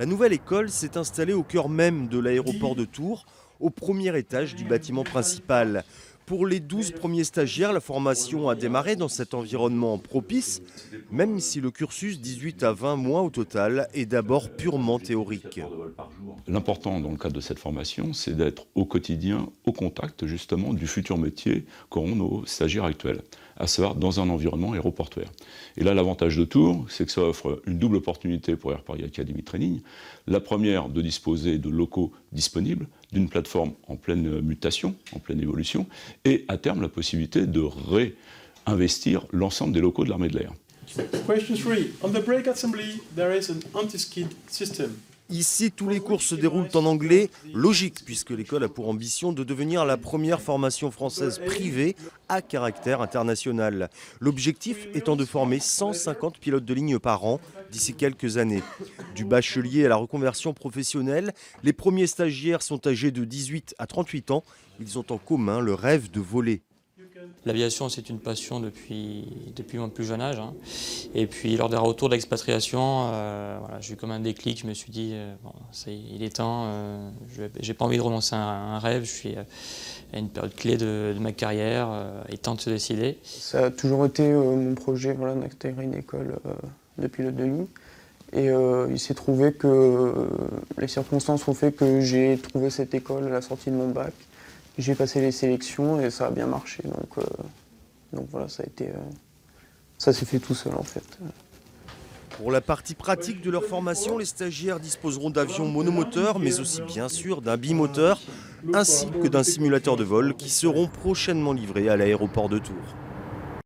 La nouvelle école s'est installée au cœur même de l'aéroport de Tours, au premier étage du bâtiment principal. Pour les 12 premiers stagiaires, la formation a démarré dans cet environnement propice, même si le cursus 18 à 20 mois au total est d'abord purement théorique. L'important dans le cadre de cette formation, c'est d'être au quotidien, au contact justement du futur métier qu'auront nos stagiaires actuels, à savoir dans un environnement aéroportuaire. Et là, l'avantage de Tours, c'est que ça offre une double opportunité pour Air Paris Academy Training. La première, de disposer de locaux disponibles, d'une plateforme en pleine mutation, en pleine évolution, et à terme la possibilité de réinvestir l'ensemble des locaux de l'armée de l'air. Question 3. On the brake assembly, there is an anti-skid system. Ici, tous les cours se déroulent en anglais, logique puisque l'école a pour ambition de devenir la première formation française privée à caractère international. L'objectif étant de former 150 pilotes de ligne par an d'ici quelques années. Du bachelier à la reconversion professionnelle, les premiers stagiaires sont âgés de 18 à 38 ans. Ils ont en commun le rêve de voler. L'aviation, c'est une passion depuis mon plus jeune âge. Et puis, lors d'un retour d'expatriation, j'ai eu comme un déclic. Je me suis dit, il est temps. J'ai pas envie de renoncer à un rêve. Je suis à une période clé de ma carrière. Il est temps de se décider. Ça a toujours été mon projet d'intégrer une école de pilote de ligne. Et il s'est trouvé que les circonstances ont fait que j'ai trouvé cette école à la sortie de mon bac. J'ai passé les sélections et ça a bien marché, donc voilà, ça s'est fait tout seul en fait. Pour la partie pratique de leur formation, les stagiaires disposeront d'avions monomoteurs, mais aussi bien sûr d'un bimoteur, ainsi que d'un simulateur de vol qui seront prochainement livrés à l'aéroport de Tours.